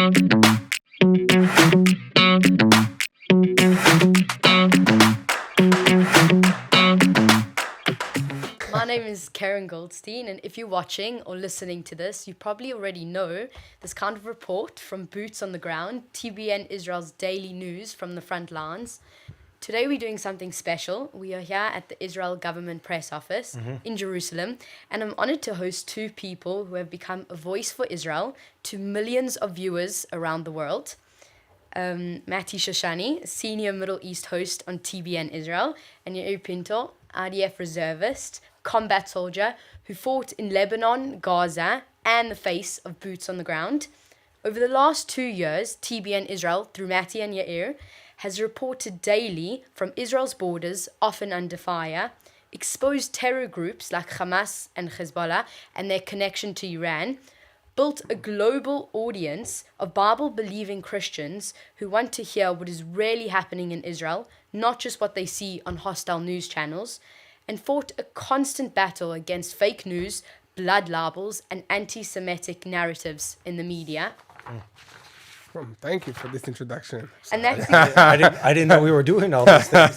My name is Keren Goldstein, and if you're watching or listening to this, you probably already know this kind of report from Boots on the Ground, TBN Israel's daily news from the front lines. Today we're doing something special. We are here at the Israel Government Press Office in Jerusalem, and I'm honored to host two people who have become a voice for Israel to millions of viewers around the world. Shoshani, senior Middle East host on TBN Israel, and Yair Pinto, IDF reservist, combat soldier who fought in Lebanon, Gaza, and the face of Boots on the Ground. Over the last 2 years, TBN Israel, through Mati and Yair, has reported daily from Israel's borders, often under fire, exposed terror groups like Hamas and Hezbollah and their connection to Iran, built a global audience of Bible-believing Christians who want to hear what is really happening in Israel, not just what they see on hostile news channels, and fought a constant battle against fake news, blood libels, and anti-Semitic narratives in the media. Thank you for this introduction. And that's I didn't know we were doing all these things.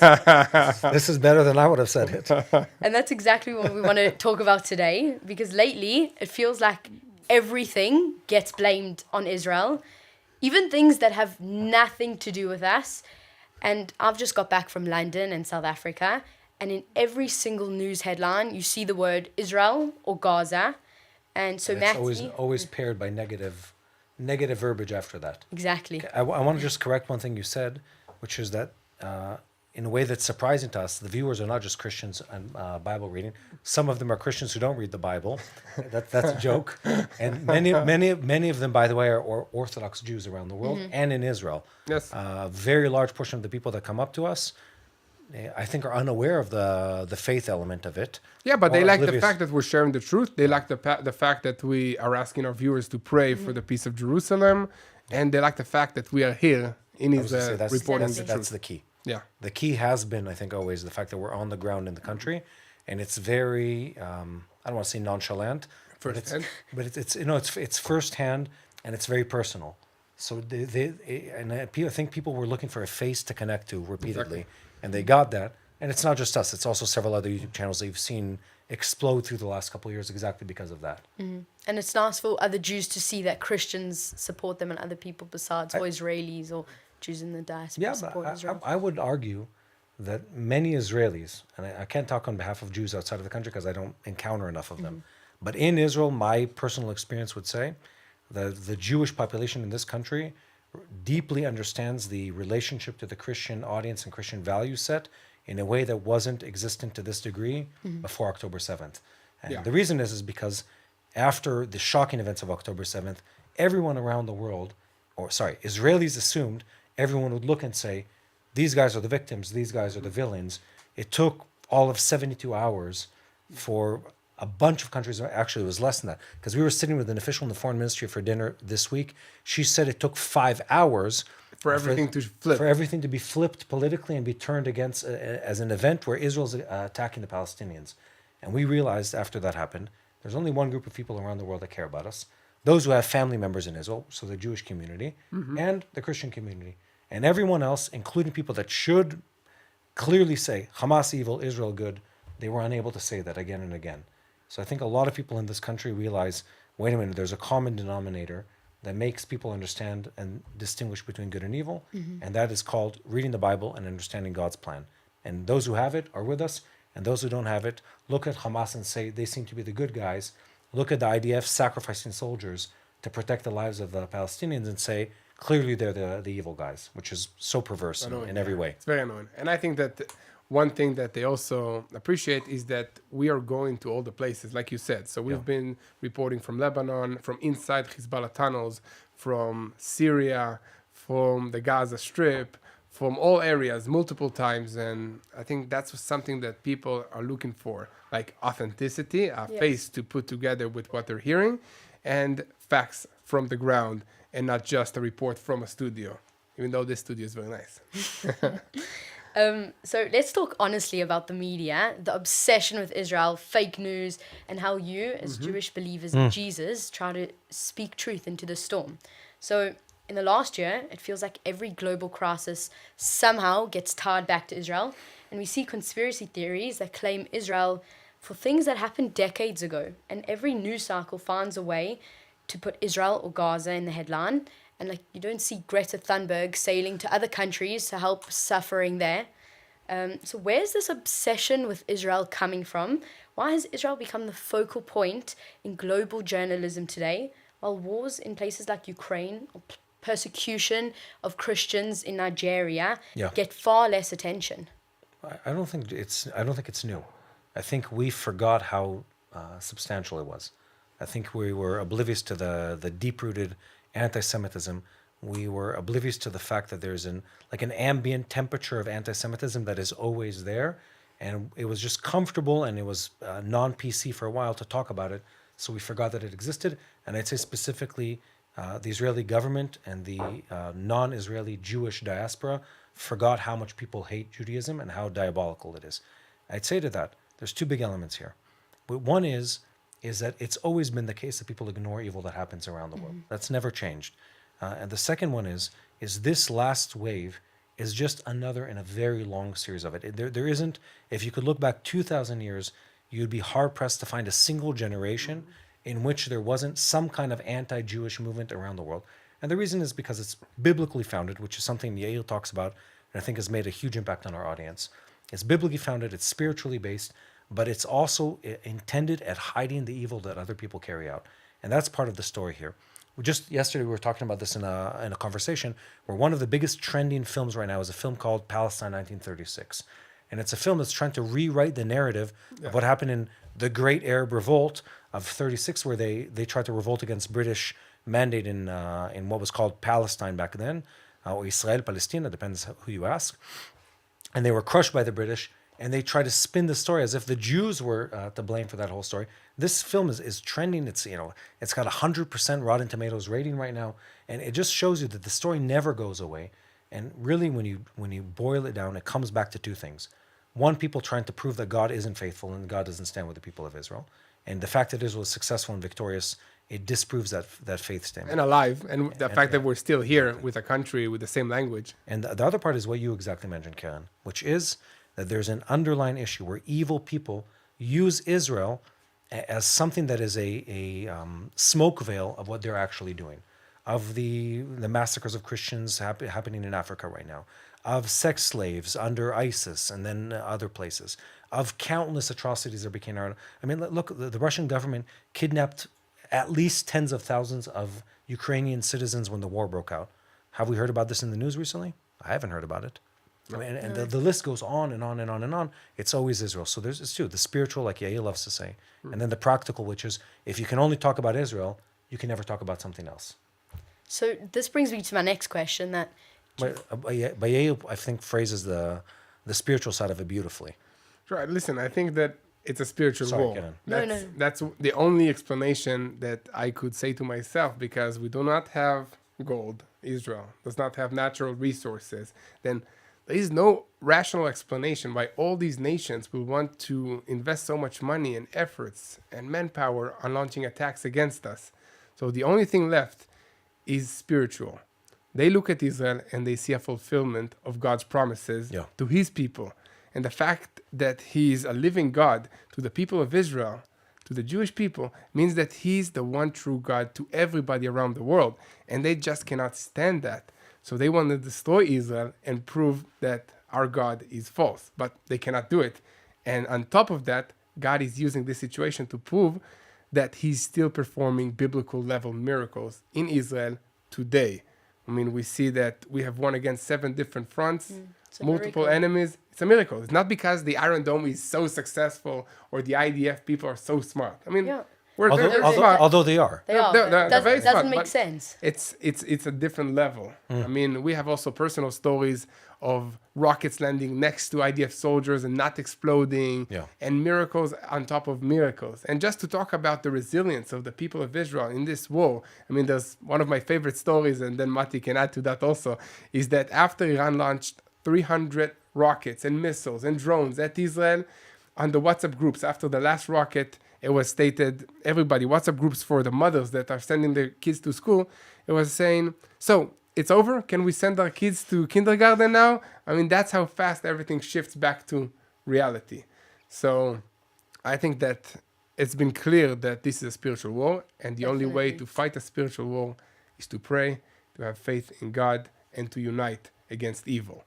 This is better than I would have said it. And that's exactly what we want to talk about today, because lately it feels like everything gets blamed on Israel, even things that have nothing to do with us. And I've just got back from London and South Africa, and in every single news headline, you see the word Israel or Gaza. And so It's always paired by negative verbiage after that. Exactly. I want to just correct one thing you said, which is that in a way that's surprising to us, the viewers are not just Christians and Bible reading. Some of them are Christians who don't read the Bible. That's a joke. And many of them, by the way, are Orthodox Jews around the world and in Israel. Yes. A very large portion of the people that come up to us, I think, are unaware of the faith element of it. Yeah, but they Or like the oblivious. fact that we're sharing the truth. They like the fact that we are asking our viewers to pray for the peace of Jerusalem. And they like the fact that we are here in I was gonna say Israel reporting the that's truth. the key. Yeah. The key has been, I think, always the fact that we're on the ground in the country, and it's very, I don't want to say nonchalant, Firsthand. but it's firsthand and it's very personal. So I think people were looking for a face to connect to repeatedly, and they got that. And it's not just us; it's also several other YouTube channels that you've seen explode through the last couple of years exactly because of that. And it's nice for other Jews to see that Christians support them and other people besides or Israelis or Jews in the diaspora Yeah, support but Israel. I would argue that many Israelis, and I can't talk on behalf of Jews outside of the country because I don't encounter enough of them, but in Israel, my personal experience would say that the Jewish population in this country deeply understands the relationship to the Christian audience and Christian value set in a way that wasn't existent to this degree before October 7th. And Yeah. the reason is because after the shocking events of October 7th, everyone around the world, Israelis assumed everyone would look and say, these guys are the victims, these guys are the villains. It took all of 72 hours for a bunch of countries, actually it was less than that, because we were sitting with an official in the foreign ministry for dinner this week. She said it took 5 hours For everything to flip. for everything to be flipped politically and be turned against as an event where Israel's attacking the Palestinians. And we realized after that happened, there's only one group of people around the world that care about us. Those who have family members in Israel, so the Jewish community and the Christian community. And everyone else, including people that should clearly say, Hamas evil, Israel good, they were unable to say that again and again. So I think a lot of people in this country realize, wait a minute, there's a common denominator that makes people understand and distinguish between good and evil, and that is called reading the Bible and understanding God's plan. And those who have it are with us, and those who don't have it, look at Hamas and say they seem to be the good guys. Look at the IDF sacrificing soldiers to protect the lives of the Palestinians and say, clearly they're the evil guys, which is so perverse in every way. It's very annoying. And I think that one thing that they also appreciate is that we are going to all the places, like you said. So we've been reporting from Lebanon, from inside Hezbollah tunnels, from Syria, from the Gaza Strip, from all areas multiple times. And I think that's something that people are looking for, like authenticity, a face to put together with what they're hearing, and facts from the ground, and not just a report from a studio, even though this studio is very nice. So let's talk honestly about the media, the obsession with Israel, fake news, and how you, as Jewish believers in Jesus, try to speak truth into the storm. So in the last year, it feels like every global crisis somehow gets tied back to Israel. And we see conspiracy theories that claim Israel for things that happened decades ago. And every news cycle finds a way to put Israel or Gaza in the headline. And like you don't see Greta Thunberg sailing to other countries to help suffering there. So where's this obsession with Israel coming from? Why has Israel become the focal point in global journalism today, while wars in places like Ukraine or persecution of Christians in Nigeria get far less attention? I don't think it's new. I think we forgot how substantial it was. I think we were oblivious to the deep-rooted anti-Semitism. We were oblivious to the fact that there's an ambient temperature of anti-Semitism that is always there, and it was just comfortable and it was non-PC for a while to talk about it. So we forgot that it existed, and I'd say specifically the Israeli government and the non-Israeli Jewish diaspora forgot how much people hate Judaism and how diabolical it is. I'd say to that, there's two big elements here. One is that it's always been the case that people ignore evil that happens around the world. That's never changed. And the second one is this last wave is just another in a very long series of it. There isn't, if you could look back 2,000 years, you'd be hard-pressed to find a single generation in which there wasn't some kind of anti-Jewish movement around the world. And the reason is because it's biblically founded, which is something Yair talks about, and I think has made a huge impact on our audience. It's biblically founded, it's spiritually based, but it's also intended at hiding the evil that other people carry out. And that's part of the story here. Just yesterday we were talking about this in a conversation where one of the biggest trending films right now is a film called Palestine 1936. And it's a film that's trying to rewrite the narrative of what happened in the Great Arab Revolt of 36, where they tried to revolt against British mandate in what was called Palestine back then, or Israel, Palestina, depends who you ask. And they were crushed by the British, and they try to spin the story as if the Jews were to blame for that whole story. This film is trending. It's got 100% Rotten Tomatoes rating right now, and it just shows you that the story never goes away. And really, when you boil it down, it comes back to two things. One, people trying to prove that God isn't faithful and God doesn't stand with the people of Israel. And the fact that Israel is successful and victorious, it disproves that faith statement. And alive. And the fact that we're still here with a country with the same language. And the other part is what you exactly mentioned, Keren, which is that there's an underlying issue where evil people use Israel as something that is a smoke veil of what they're actually doing, of the massacres of Christians happening in Africa right now, of sex slaves under ISIS and then other places, of countless atrocities that became around. I mean, look, the Russian government kidnapped at least tens of thousands of Ukrainian citizens when the war broke out. Have we heard about this in the news recently? I haven't heard about it. I mean, and the list goes on and on and on and on. It's always Israel. So it's two, the spiritual, like Yair loves to say, and then the practical, which is if you can only talk about Israel, you can never talk about something else. So this brings me to my next question that... But Yair, I think, phrases the spiritual side of it beautifully. Right. Listen, I think that it's a spiritual war. Keren. That's the only explanation that I could say to myself, because we do not have gold. Israel does not have natural resources. Then there is no rational explanation why all these nations will want to invest so much money and efforts and manpower on launching attacks against us. So the only thing left is spiritual. They look at Israel and they see a fulfillment of God's promises to his people. And the fact that he is a living God to the people of Israel, to the Jewish people, means that he's the one true God to everybody around the world. And they just cannot stand that. So they want to destroy Israel and prove that our God is false. But they cannot do it. And on top of that, God is using this situation to prove that he's still performing biblical level miracles in Israel today. I mean, we see that we have won against 7 different fronts, multiple enemies. It's a miracle. It's not because the Iron Dome is so successful or the IDF people are so smart. I mean, we're very smart. Although they are. They're very smart. Doesn't make sense. It's a different level. I mean, we have also personal stories of rockets landing next to IDF soldiers and not exploding, and miracles on top of miracles. And just to talk about the resilience of the people of Israel in this war, I mean, there's one of my favorite stories, and then Mati can add to that also, is that after Iran launched 300 rockets and missiles and drones at Israel, on the WhatsApp groups, after the last rocket, it was stated, everybody, WhatsApp groups for the mothers that are sending their kids to school, it was saying, so it's over. Can we send our kids to kindergarten now? I mean, that's how fast everything shifts back to reality. So I think that it's been clear that this is a spiritual war, and the only way to fight a spiritual war is to pray, to have faith in God, and to unite against evil.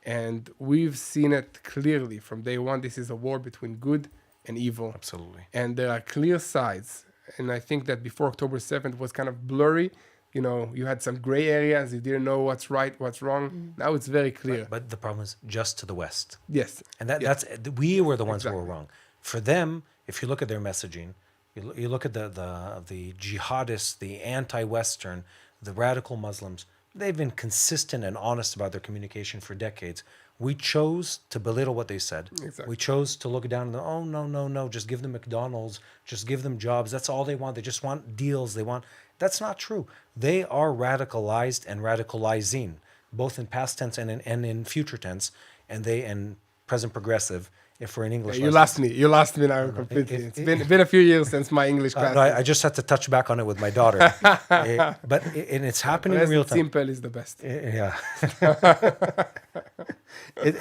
And we've seen it clearly from day one. This is a war between good and evil. Absolutely. And there are clear sides. And I think that before October 7th was kind of blurry. You know, you had some gray areas. You didn't know what's right, what's wrong. Now it's very clear. But the problem is just to the West. Yes. And that's we were the ones who were wrong. For them, if you look at their messaging, you look at the jihadists, the anti-Western, the radical Muslims, they've been consistent and honest about their communication for decades. We chose to belittle what they said. Exactly. We chose to look down and oh, no, just give them McDonald's, just give them jobs. That's all they want. They just want deals. That's not true. They are radicalized and radicalizing, both in past tense and in future tense, and present progressive. If we're in English, You lost me now completely. It's been a few years since my English class. no, I just had to touch back on it with my daughter. But it's happening in real time. Simple is the best. Yeah.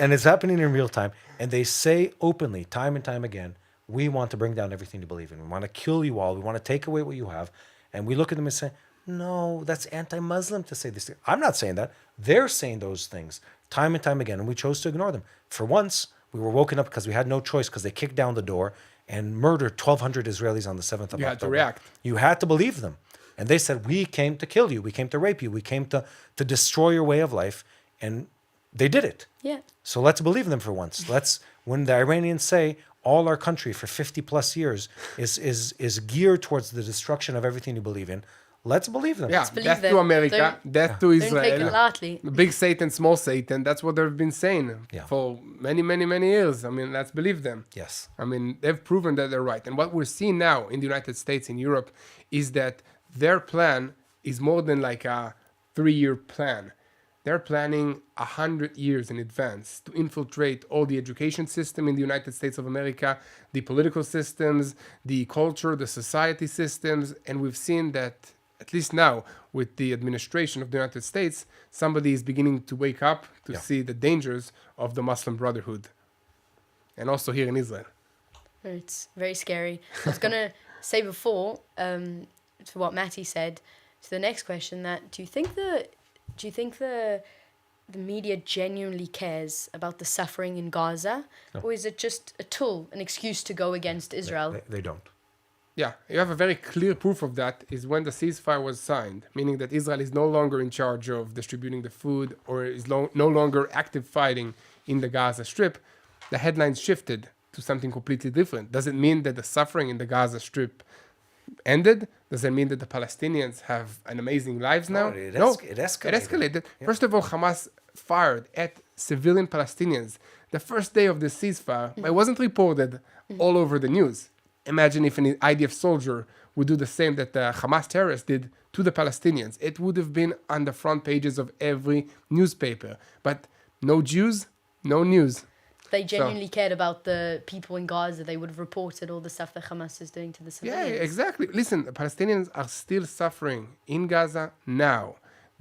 And it's happening in real time. And they say openly, time and time again, we want to bring down everything you believe in. We want to kill you all. We want to take away what you have. And we look at them and say, no, that's anti-Muslim to say this thing. I'm not saying that. They're saying those things time and time again. And we chose to ignore them. For once, we were woken up because we had no choice because they kicked down the door and murdered 1,200 Israelis on the 7th of October. You had to react. You had to believe them. And they said, we came to kill you. We came to rape you. We came to destroy your way of life. And they did it. Yeah. So let's believe them for once. When the Iranians say all our country for 50 plus years is geared towards the destruction of everything you believe in, let's believe them. Yeah, believe death them. to America, death to Don't take it Israel. lightly. Big Satan, small Satan. That's what they've been saying Yeah. for many, many, many years. I mean, let's believe them. Yes. I mean, they've proven that they're right. And what we're seeing now in the United States, in Europe, is that their plan is more than like a 3-year plan. They're planning 100 years in advance to infiltrate all the education system in the United States of America, the political systems, the culture, the society systems. And we've seen that, at least now, with the administration of the United States, somebody is beginning to wake up to see the dangers of the Muslim Brotherhood. And also here in Israel. It's very scary. I was going to say before, to what Matty said, to the next question, that do you think the media genuinely cares about the suffering in Gaza? No. Or is it just a tool, an excuse to go against Israel? They don't. Yeah, you have a very clear proof of that is when the ceasefire was signed, meaning that Israel is no longer in charge of distributing the food or is no longer active fighting in the Gaza Strip. The headlines shifted to something completely different. Does it mean that the suffering in the Gaza Strip ended? Does it mean that the Palestinians have an amazing lives now? It It escalated. escalated. First of all, Hamas fired at civilian Palestinians the first day of the ceasefire. It wasn't reported all over the news. Imagine if an IDF soldier would do the same that the Hamas terrorists did to the Palestinians. It would have been on the front pages of every newspaper. But no Jews, no news. If they genuinely cared about the people in Gaza, they would have reported all the stuff that Hamas is doing to the Yeah, civilians. exactly. Listen, the Palestinians are still suffering in Gaza now.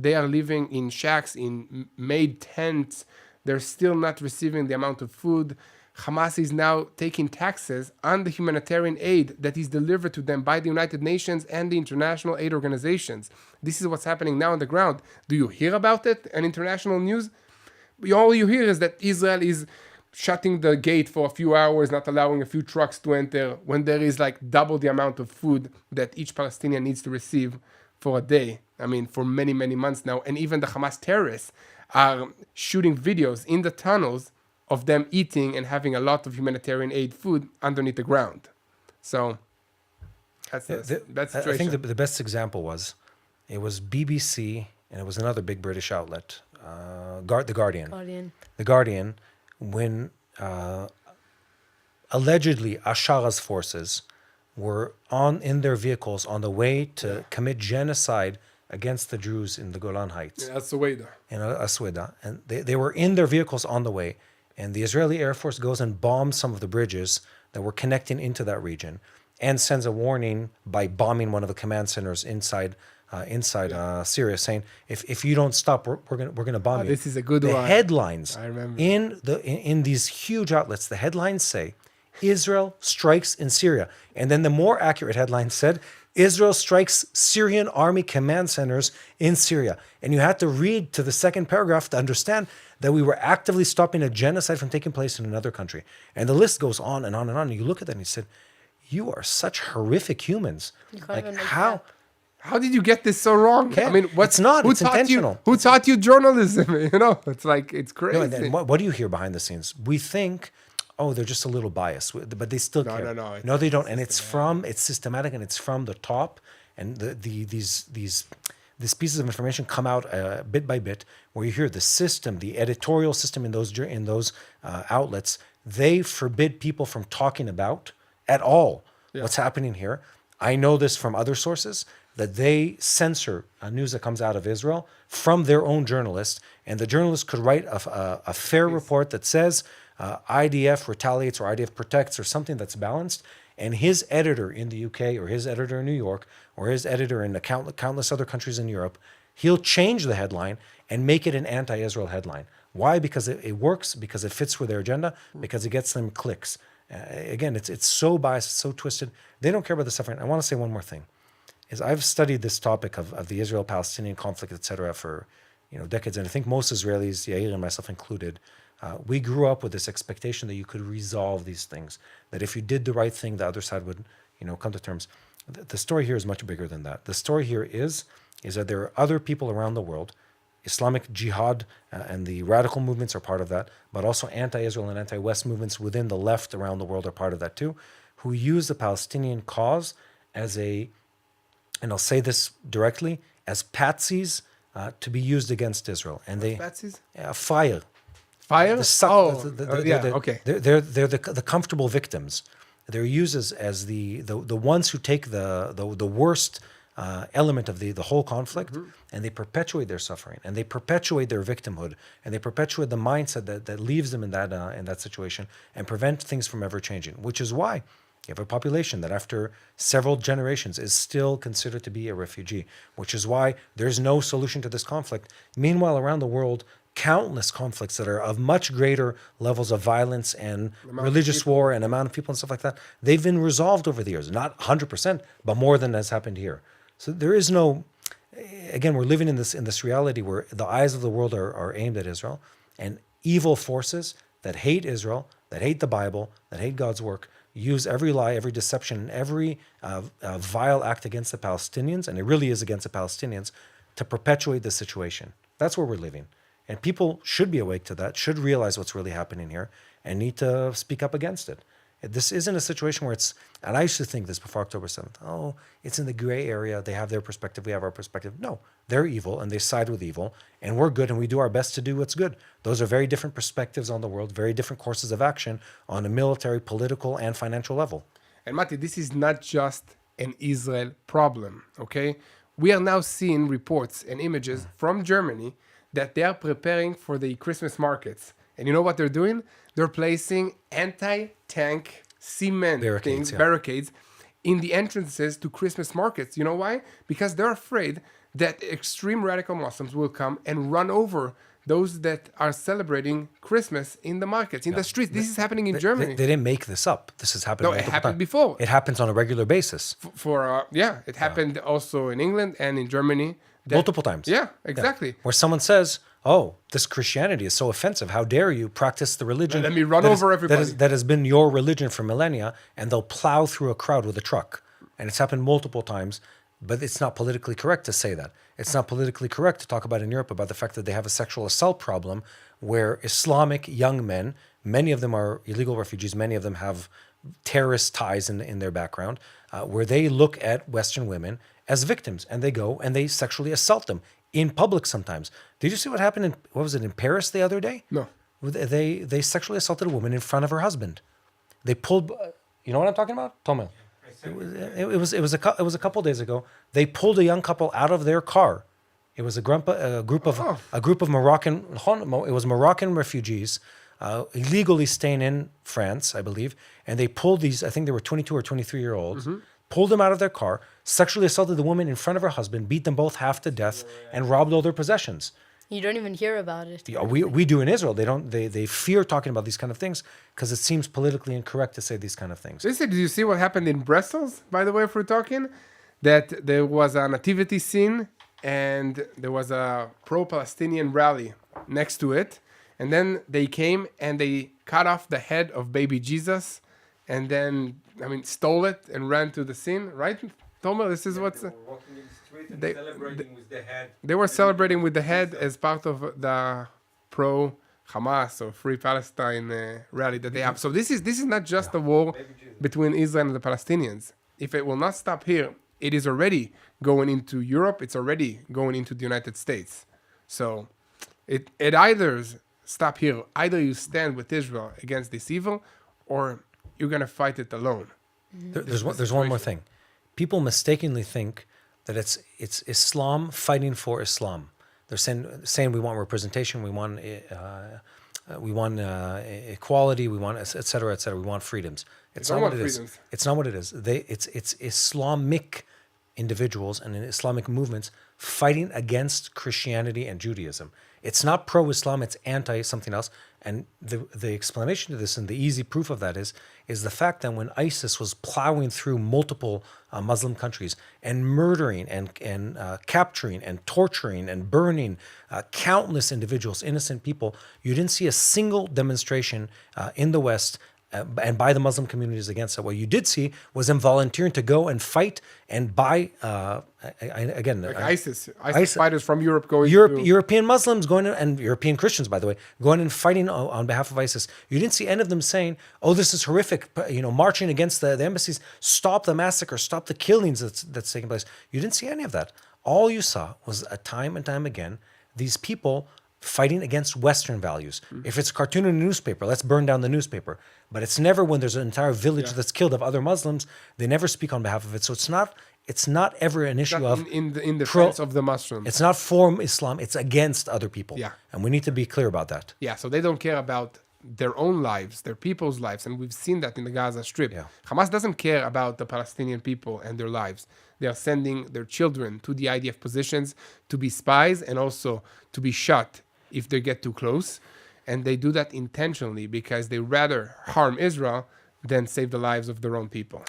They are living in shacks, in made tents. They're still not receiving the amount of food. Hamas is now taking taxes on the humanitarian aid that is delivered to them by the United Nations and the international aid organizations. This is what's happening now on the ground. Do you hear about it in international news? All you hear is that Israel is shutting the gate for a few hours, not allowing a few trucks to enter, when there is like double the amount of food that each Palestinian needs to receive for a day. I mean, for many, many months now. And even the Hamas terrorists are shooting videos in the tunnels of them eating and having a lot of humanitarian aid food underneath the ground. So that's the situation. I think the best example was BBC, and it was another big British outlet, The Guardian. The Guardian, when allegedly Ashara's forces were in their vehicles on the way to commit genocide against the Jews in the Golan Heights. That's the way there. In Asweda. And they were in their vehicles on the way. And the Israeli Air Force goes and bombs some of the bridges that were connecting into that region and sends a warning by bombing one of the command centers inside inside Syria, saying, "If you don't stop, we're gonna bomb you." This is a good the one. headlines I remember. in these huge outlets, the headlines say, "Israel strikes in Syria," and then the more accurate headline said, "Israel strikes Syrian army command centers in Syria." And you had to read to the second paragraph to understand that we were actively stopping a genocide from taking place in another country. And the list goes on and on and on. And you look at that and you said, "You are such horrific humans. can't Like even make how?" that. How did you get this so wrong? Yeah, I mean, it's not. It's intentional. Who taught you journalism? You know, it's like it's crazy. No, and then what do you hear behind the scenes? We think, oh, they're just a little biased, but they still care. No, No, they don't. And it's systematic, and it's from the top. And these pieces of information come out bit by bit, where you hear the system, the editorial system in those outlets. They forbid people from talking about at all what's happening here. I know this from other sources, that they censor news that comes out of Israel from their own journalists, and the journalist could write a fair report that says IDF retaliates or IDF protects or something that's balanced, and his editor in the UK or his editor in New York or his editor in countless other countries in Europe, he'll change the headline and make it an anti-Israel headline. Why? Because it works, because it fits with their agenda, because it gets them clicks. Again, it's so biased, it's so twisted. They don't care about the suffering. I want to say one more thing. Is I've studied this topic of the Israel-Palestinian conflict, etc., for decades, and I think most Israelis, Yair and myself included, we grew up with this expectation that you could resolve these things. That if you did the right thing, the other side would, come to terms. The story here is much bigger than that. The story here is that there are other people around the world. Islamic Jihad and the radical movements are part of that, but also anti-Israel and anti-West movements within the left around the world are part of that too, who use the Palestinian cause as and I'll say this directly, as patsies to be used against Israel. And Patsies? Fire. Fire? Okay. They're the comfortable victims. They're used as the ones who take the worst element of the whole conflict, and they perpetuate their suffering, and they perpetuate their victimhood, and they perpetuate the mindset that leaves them in that situation and prevent things from ever changing. Which is why you have a population that after several generations is still considered to be a refugee, which is why there's no solution to this conflict. Meanwhile, around the world, countless conflicts that are of much greater levels of violence and religious war and amount of people and stuff like that, they've been resolved over the years. Not 100%, but more than has happened here. So there is no, again, we're living in this reality where the eyes of the world are aimed at Israel, and evil forces that hate Israel, that hate the Bible, that hate God's work, use every lie, every deception, and every vile act against the Palestinians, and it really is against the Palestinians, to perpetuate this situation. That's where we're living. And people should be awake to that, should realize what's really happening here, and need to speak up against it. This isn't a situation where it's, and I used to think this before October 7th, it's in the gray area, they have their perspective, we have our perspective. No, they're evil, and they side with evil, and we're good, and we do our best to do what's good. Those are very different perspectives on the world, very different courses of action on a military, political, and financial level. And Mati, this is not just an Israel problem, okay? We are now seeing reports and images from Germany that they are preparing for the Christmas markets. And you know what they're doing? They're placing anti-tank cement barricades in the entrances to Christmas markets. You know why? Because they're afraid that extreme radical Muslims will come and run over those that are celebrating Christmas in the markets, in the streets. This is happening in Germany. They didn't make this up. This has happened. No, it happened before. It happens on a regular basis. It happened also in England and in Germany. Multiple times. Yeah, exactly. Yeah. Where someone says, this Christianity is so offensive. How dare you practice the religion? Let me run over everybody. That has been your religion for millennia, and they'll plow through a crowd with a truck. And it's happened multiple times, but it's not politically correct to say that. It's not politically correct to talk about in Europe about the fact that they have a sexual assault problem where Islamic young men, many of them are illegal refugees, many of them have terrorist ties in their background, where they look at Western women as victims, and they go and they sexually assault them in public sometimes. Did you see what happened in Paris the other day? No. They sexually assaulted a woman in front of her husband. They pulled, you know what I'm talking about? Tomel. It was a couple days ago. They pulled a young couple out of their car. It was a group of Moroccan refugees illegally staying in France, I believe, and they pulled these. I think they were 22 or 23-year-olds. pulled them out of their car, sexually assaulted the woman in front of her husband, beat them both half to death, and robbed all their possessions. You don't even hear about it. Yeah, we do in Israel. They fear talking about these kind of things because it seems politically incorrect to say these kind of things. Listen, did you see what happened in Brussels, by the way, if we're talking? That there was a nativity scene and there was a pro-Palestinian rally next to it. And then they came and they cut off the head of baby Jesus and then, stole it and ran to the scene, right? Tomer, this is what's... walking in the street and they- celebrating with the head. They were celebrating with the head as part of the pro-Hamas or Free Palestine rally that they have. So this is not just a war between Israel and the Palestinians. If it will not stop here, it is already going into Europe. It's already going into the United States. So it either stop here. Either you stand with Israel against this evil, or you're gonna fight it alone. There's one more thing. People mistakenly think that it's Islam fighting for Islam. They're saying we want representation, we want equality, we want et cetera, et cetera. We want freedoms. It's not what it is. It's not what it is. It's Islamic individuals and Islamic movements fighting against Christianity and Judaism. It's not pro-Islam, it's anti-something else. And the explanation to this and the easy proof of that is the fact that when ISIS was plowing through multiple Muslim countries and murdering and capturing and torturing and burning countless individuals, innocent people, you didn't see a single demonstration in the West and by the Muslim communities against it. What you did see was them volunteering to go and fight and buy, ISIS fighters from Europe going European Muslims going to, and European Christians, by the way, going and fighting on behalf of ISIS. You didn't see any of them saying, "Oh, this is horrific," marching against the embassies, stop the massacre, stop the killings that's taking place. You didn't see any of that. All you saw was time and time again these people fighting against Western values. If it's a cartoon in a newspaper, let's burn down the newspaper. But it's never when there's an entire village that's killed of other Muslims. They never speak on behalf of it. So it's not ever an issue of in defense of the Muslims. It's not for Islam. It's against other people. Yeah. And we need to be clear about that. Yeah, so they don't care about their own lives, their people's lives, and we've seen that in the Gaza Strip. Yeah. Hamas doesn't care about the Palestinian people and their lives. They are sending their children to the IDF positions to be spies and also to be shot if they get too close. And they do that intentionally because they rather harm Israel than save the lives of their own people.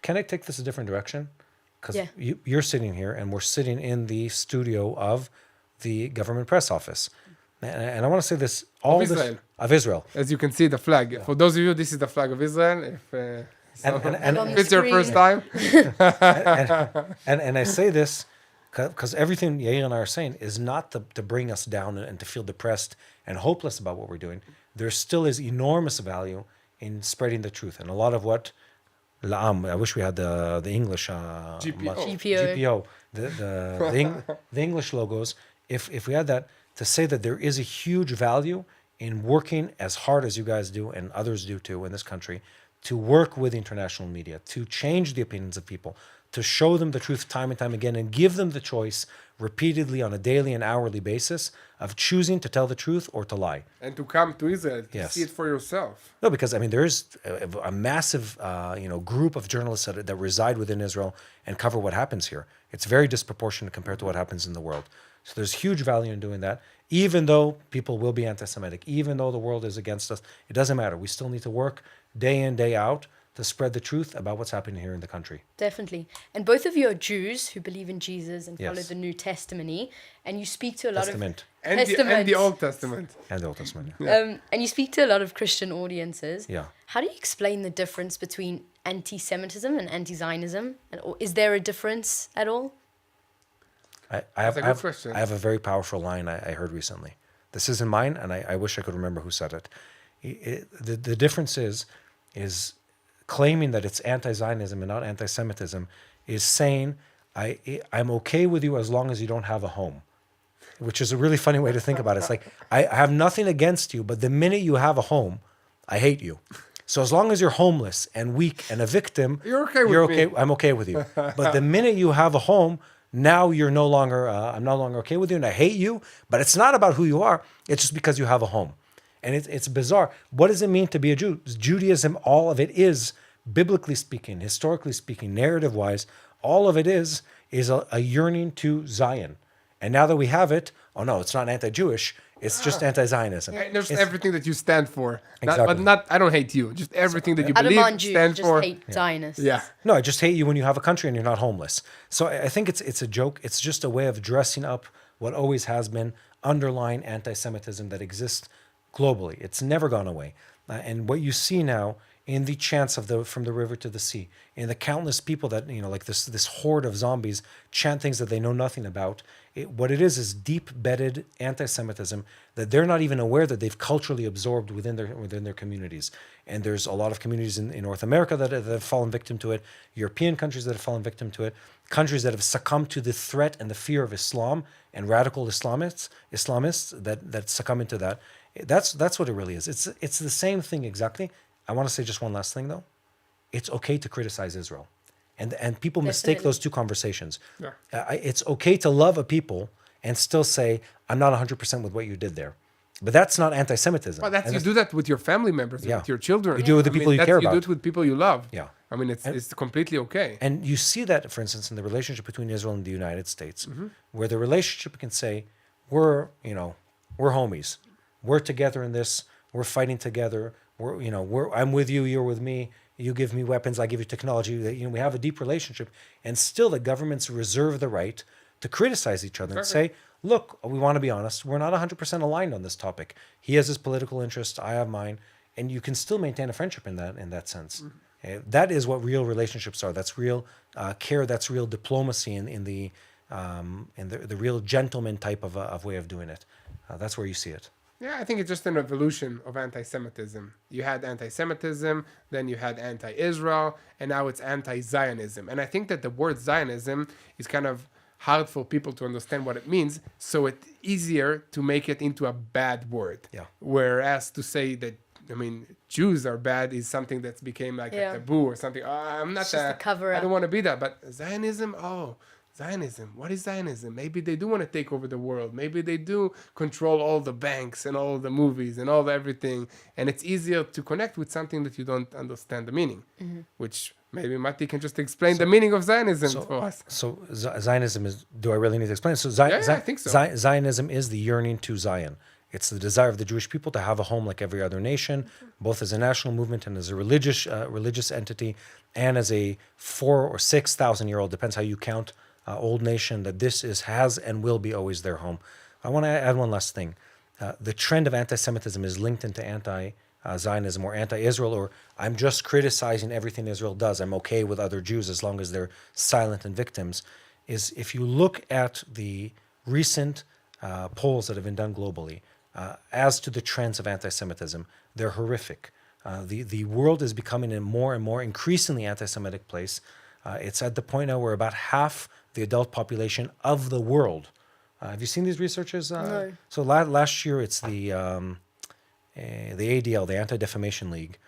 Can I take this a different direction? Because Yeah. you're sitting here and we're sitting in the studio of the government press office. And I want to say this, of Israel. As you can see, the flag. Yeah. For those of you, this is the flag of Israel. If And it's your first time. and I say this because everything Yair and I are saying is not to bring us down and to feel depressed and hopeless about what we're doing. There still is enormous value in spreading the truth. And a lot of what La'am, I wish we had the English GPO, the English logos. If we had that, to say that there is a huge value in working as hard as you guys do and others do too in this country, to work with international media, to change the opinions of people, to show them the truth time and time again, and give them the choice repeatedly on a daily and hourly basis of choosing to tell the truth or to lie. And to come to Israel to Yes. see it for yourself. No, because there is a massive group of journalists that reside within Israel and cover what happens here. It's very disproportionate compared to what happens in the world. So there's huge value in doing that. Even though people will be anti-Semitic, even though the world is against us, it doesn't matter. We still need to work day in, day out to spread the truth about what's happening here in the country. Definitely. And both of you are Jews who believe in Jesus and follow Yes. the New Testament. And you speak to a lot Testament. And the Old Testament. And the Old Testament. and you speak to a lot of Christian audiences. Yeah. How do you explain the difference between anti-Semitism and anti-Zionism? Or is there a difference at all? I That's a good question. have a very powerful line I heard recently. This isn't mine, and I wish I could remember who said it. The difference is claiming that it's anti-Zionism and not anti-Semitism is saying, I'm okay with you as long as you don't have a home, which is a really funny way to think about it. It's like, I have nothing against you, but the minute you have a home, I hate you. So as long as you're homeless and weak and a victim, You're okay with me. I'm okay with you. But the minute you have a home, now you're no longer, I'm no longer okay with you and I hate you. But it's not about who you are. It's just because you have a home. And it's bizarre. What does it mean to be a Jew? Judaism, all of it is biblically speaking, historically speaking, narrative-wise, all of it is a yearning to Zion. And now that we have it, oh no, it's not anti-Jewish, it's just anti-Zionism. There's It's- everything that you stand for. Exactly. But not, I don't hate you. Just everything that you I don't believe, mind you, stand just for. hate Zionists. Yeah. No, I just hate you when you have a country and you're not homeless. So I think it's a joke. It's just a way of dressing up what always has been underlying anti-Semitism that exists globally. It's never gone away. And what you see now in the chants of from the river to the sea, in the countless people that, like this horde of zombies chant things that they know nothing about, what it is deep-bedded anti-Semitism that they're not even aware that they've culturally absorbed within their communities. And there's a lot of communities in North America that have fallen victim to it, European countries that have fallen victim to it, countries that have succumbed to the threat and the fear of Islam and radical Islamists that succumb into that. That's what it really is. It's the same thing exactly. I want to say just one last thing though. It's okay to criticize Israel. And people mistake those two conversations. Yeah. It's okay to love a people and still say, I'm not 100% with what you did there. But that's not anti-Semitism. But you do that with your family members, Yeah. with your children. You do it with the people you care You about. do it with people you love. Yeah. I mean, it's completely okay. And you see that, for instance, in the relationship between Israel and the United States, Mm-hmm. where the relationship can say, we're homies. We're together in this. We're fighting together. I'm with you. You're with me. You give me weapons. I give you technology. We have a deep relationship. And still the governments reserve the right to criticize each other and say, look, we want to be honest. We're not 100% aligned on this topic. He has his political interest. I have mine. And you can still maintain a friendship in that sense. That is what real relationships are. That's real care. That's real diplomacy in the real gentleman type of way of doing it. That's where you see it. Yeah, I think it's just an evolution of anti-Semitism. You had anti-Semitism, then you had anti-Israel, and now it's anti-Zionism. And I think that the word Zionism is kind of hard for people to understand what it means, so it's easier to make it into a bad word. Yeah. Whereas to say that, Jews are bad is something that's became like a taboo or something. Oh, I'm not It's just a cover I up. don't want to be that. But Zionism, Zionism. What is Zionism? Maybe they do want to take over the world. Maybe they do control all the banks and all the movies and all the everything. And it's easier to connect with something that you don't understand the meaning, which maybe Matti can just explain the meaning of Zionism for us. So Zionism is, do I really need to explain? So I think so. Zionism is the yearning to Zion. It's the desire of the Jewish people to have a home like every other nation, both as a national movement and as a religious entity, and as a 4,000 or 6,000 year old, depends how you count, old nation, that this has and will be always their home. I want to add one last thing. The trend of anti-Semitism is linked into anti-Zionism or anti-Israel, or I'm just criticizing everything Israel does. I'm okay with other Jews as long as they're silent and victims. Is if you look at the recent polls that have been done globally as to the trends of anti-Semitism, they're horrific. The world is becoming a more and more increasingly anti-Semitic place. It's at the point now where about half the adult population of the world. Have you seen these researchers? No. So last year, it's the ADL, the Anti-Defamation League.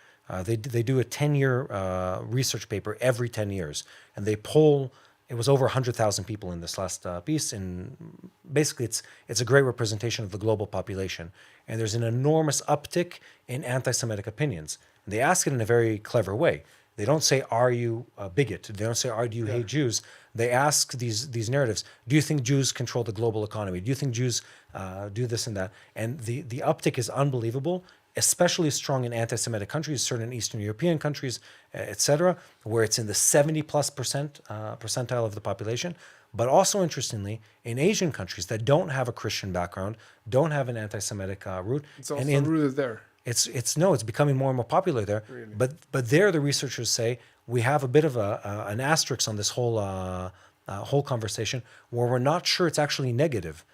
They do a 10-year research paper every 10 years, and they poll. It was over 100,000 people in this last piece, and basically it's a great representation of the global population. And there's an enormous uptick in anti-Semitic opinions. And they ask it in a very clever way. They don't say, "Are you a bigot?" They don't say, "Do you hate Jews?" They ask these narratives. Do you think Jews control the global economy? Do you think Jews do this and that? And the uptick is unbelievable, especially strong in anti-Semitic countries, certain Eastern European countries, etc., where it's in the 70+% percentile of the population. But also, interestingly, in Asian countries that don't have a Christian background, don't have an anti-Semitic root. It's also rooted there. It's becoming more and more popular there. Really? But there, the researchers say we have a bit of an asterisk on this whole conversation where we're not sure it's actually negative.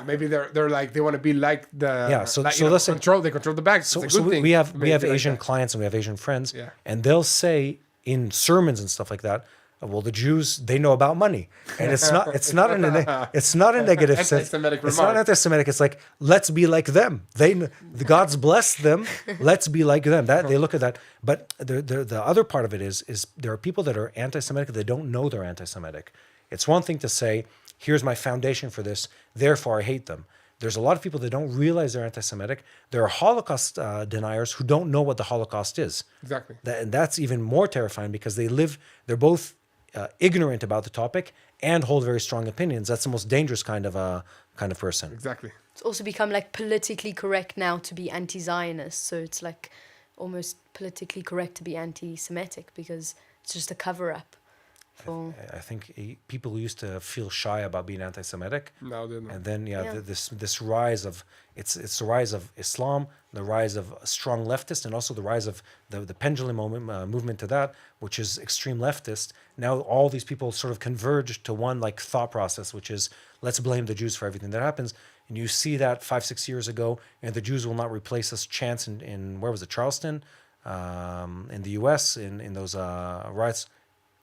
Maybe they're like they want to be like the So listen, they control the banks. So, it's a good thing. we have Maybe like Asian that. clients and we have Asian friends, Yeah. and they'll say in sermons and stuff like that, well, the Jews, they know about money, and it's not a negative sense. Anti-Semitic It's remark. not anti-Semitic. It's like, let's be like them. The God's blessed them. Let's be like them. That they look at that. But the other part of it is there are people that are anti-Semitic that don't know they're anti-Semitic. It's one thing to say, here's my foundation for this, therefore I hate them. There's a lot of people that don't realize they're anti-Semitic. There are Holocaust deniers who don't know what the Holocaust is. Exactly. And that's even more terrifying because they're both ignorant about the topic and hold very strong opinions. That's the most dangerous kind of person. Exactly. It's also become like politically correct now to be anti-Zionist. So it's like almost politically correct to be anti-Semitic because it's just a cover-up. I think people who used to feel shy about being anti-Semitic, Now they know. and then Yeah. this rise of it's the rise of Islam, the rise of strong leftists, and also the rise of the pendulum movement to that, which is extreme leftist. Now all these people sort of converge to one like thought process, which is let's blame the Jews for everything that happens. And you see that 5-6 years ago, and the Jews will not replace us chants in where was it, Charleston, in the U.S. in those riots.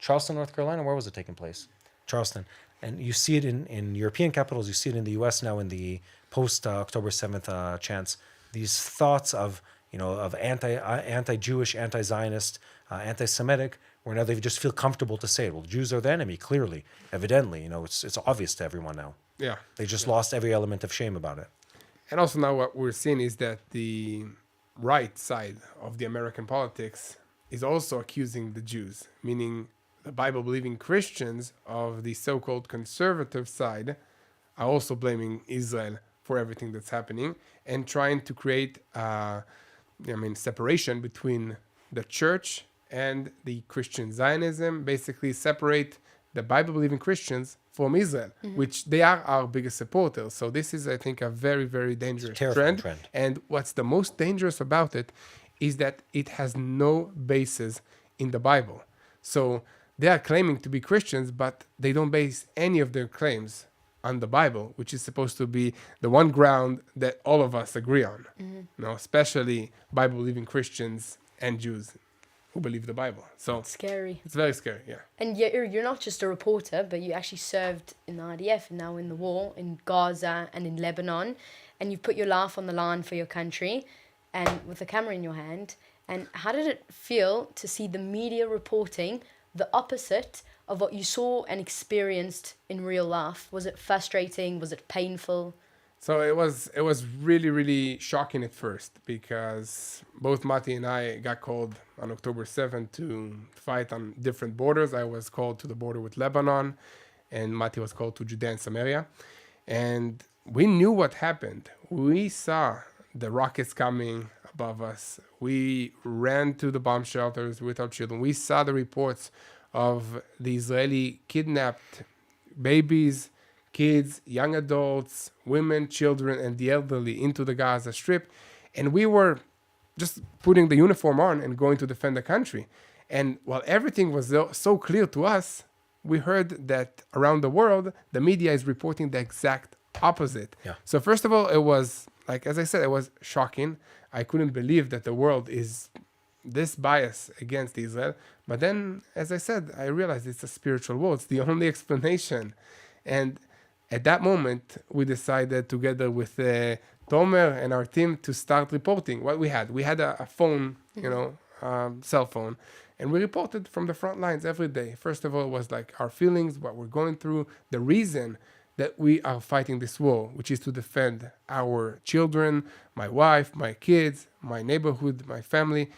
Charleston, North Carolina, where was it taking place? Charleston. And you see it in European capitals, you see it in the US now in the post-October 7th chants. These thoughts of anti-Jewish, anti-Zionist, anti-Semitic, where now they just feel comfortable to say it. Well, Jews are the enemy, clearly, evidently. It's obvious to everyone now. Yeah. They just lost every element of shame about it. And also now what we're seeing is that the right side of the American politics is also accusing the Jews, meaning the Bible-believing Christians of the so-called conservative side are also blaming Israel for everything that's happening and trying to create, separation between the church and the Christian Zionism, basically separate the Bible-believing Christians from Israel, which they are our biggest supporters. So this is, I think, a very, very dangerous trend. And what's the most dangerous about it is that it has no basis in the Bible. So they are claiming to be Christians, but they don't base any of their claims on the Bible, which is supposed to be the one ground that all of us agree on. Especially Bible-believing Christians and Jews who believe the Bible. So It's scary. it's very scary, yeah. And you're not just a reporter, but you actually served in the IDF and now in the war in Gaza and in Lebanon. And you put your life on the line for your country and with a camera in your hand. And how did it feel to see the media reporting the opposite of what you saw and experienced in real life? Was it frustrating? Was it painful? So it was really, really shocking at first because both Mati and I got called on October 7th to fight on different borders. I was called to the border with Lebanon and Mati was called to Judea and Samaria. And we knew what happened. We saw the rockets coming above us. We ran to the bomb shelters with our children. We saw the reports of the Israeli kidnapped babies, kids, young adults, women, children, and the elderly into the Gaza Strip. And we were just putting the uniform on and going to defend the country. And while everything was so clear to us, we heard that around the world, the media is reporting the exact opposite. Yeah. So first of all, it was, like, as I said, it was shocking. I couldn't believe that the world is this bias against Israel. But then, as I said, I realized it's a spiritual war. It's the only explanation. And at that moment, we decided together with Tomer and our team to start reporting what we had. We had a phone, cell phone, and we reported from the front lines every day. First of all, it was like our feelings, what we're going through, the reason that we are fighting this war, which is to defend our children, my wife, my kids, my neighborhood, my family.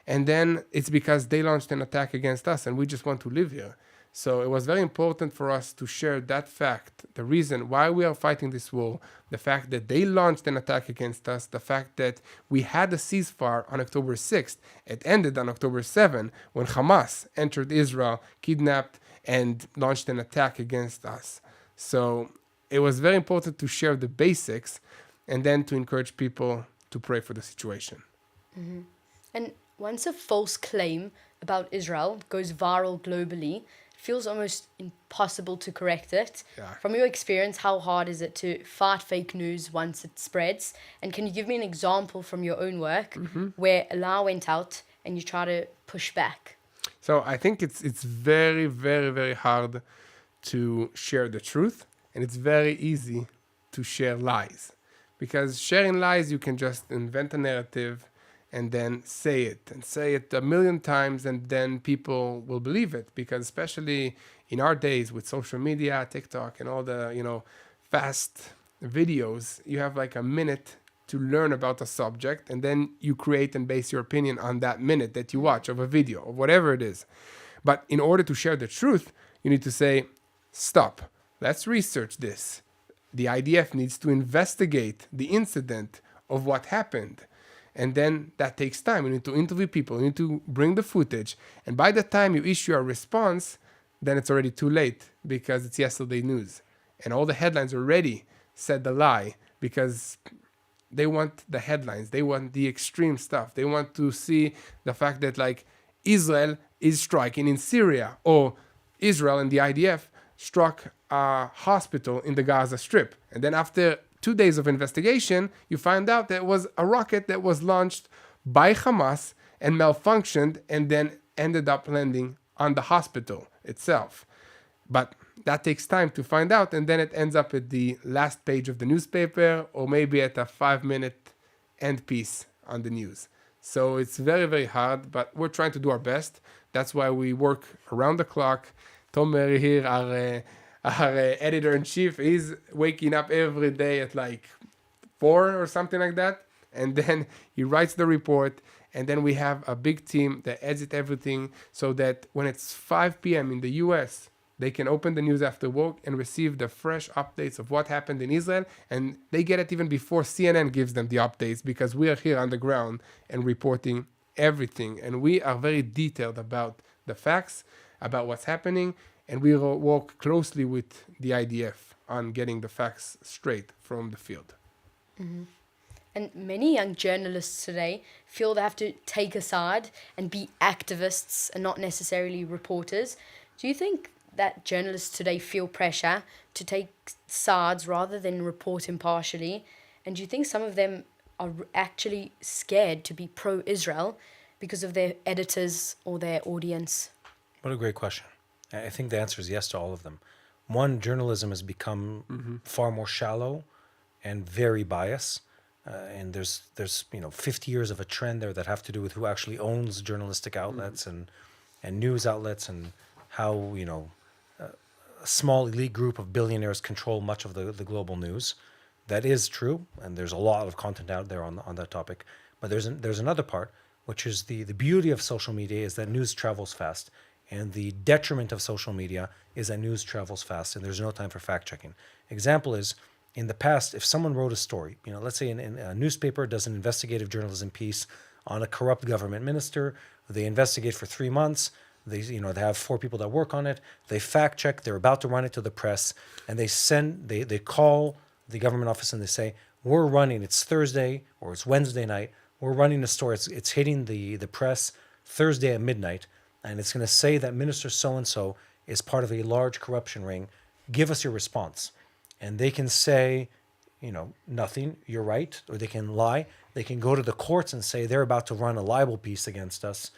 And then it's because they launched an attack against us and we just want to live here. So it was very important for us to share that fact, the reason why we are fighting this war, the fact that they launched an attack against us, the fact that we had a ceasefire on October 6th. It ended on October 7th when Hamas entered Israel, kidnapped, and launched an attack against us. So it was very important to share the basics and then to encourage people to pray for the situation. Mm-hmm. And once a false claim about Israel goes viral globally, it feels almost impossible to correct it. Yeah. From your experience, how hard is it to fight fake news once it spreads? And can you give me an example from your own work where a lie went out and you try to push back? So I think it's very, very, very hard to share the truth, and it's very easy to share lies. Because sharing lies, you can just invent a narrative and then say it a million times, and then people will believe it. Because especially in our days with social media, TikTok, and all the fast videos, you have like a minute to learn about a subject, and then you create and base your opinion on that minute that you watch of a video or whatever it is. But in order to share the truth, you need to say, stop, let's research this. The IDF needs to investigate the incident of what happened. And then that takes time. You need to interview people, you need to bring the footage. And by the time you issue a response, then it's already too late because it's yesterday news. And all the headlines already said the lie because they want the headlines. They want the extreme stuff. They want to see the fact that like Israel is striking in Syria, or Israel and the IDF struck a hospital in the Gaza Strip. And then after 2 days of investigation, you find out that it was a rocket that was launched by Hamas and malfunctioned and then ended up landing on the hospital itself. But that takes time to find out, and then it ends up at the last page of the newspaper or maybe at a 5-minute end piece on the news. So it's very, very hard, but we're trying to do our best. That's why we work around the clock. Tomer here, our editor-in-chief, he's waking up every day at like 4 or something like that. And then he writes the report. And then we have a big team that edits everything so that when it's 5 p.m. in the US, they can open the news after work and receive the fresh updates of what happened in Israel. And they get it even before CNN gives them the updates because we are here on the ground and reporting everything. And we are very detailed about the facts, about what's happening. And we will work closely with the IDF on getting the facts straight from the field. Mm-hmm. And many young journalists today feel they have to take a side and be activists and not necessarily reporters. Do you think that journalists today feel pressure to take sides rather than report impartially? And do you think some of them are actually scared to be pro-Israel because of their editors or their audience? What a great question. I think the answer is yes to all of them. One, journalism has become far more shallow and very biased. And there's 50 years of a trend there that have to do with who actually owns journalistic outlets and news outlets, and how a small elite group of billionaires control much of the global news. That is true, and there's a lot of content out there on that topic. But there's another part, which is the beauty of social media is that news travels fast, and the detriment of social media is that news travels fast, and there's no time for fact checking. Example is, in the past, if someone wrote a story, let's say in a newspaper does an investigative journalism piece on a corrupt government minister, they investigate for 3 months, they have 4 people that work on it, they fact check, they're about to run it to the press, and they call the government office and they say, we're running, it's Thursday or it's Wednesday night, we're running a story, it's hitting the press Thursday at midnight, and it's going to say that Minister so-and-so is part of a large corruption ring, give us your response. And they can say, nothing, you're right, or they can lie. They can go to the courts and say they're about to run a libel piece against us,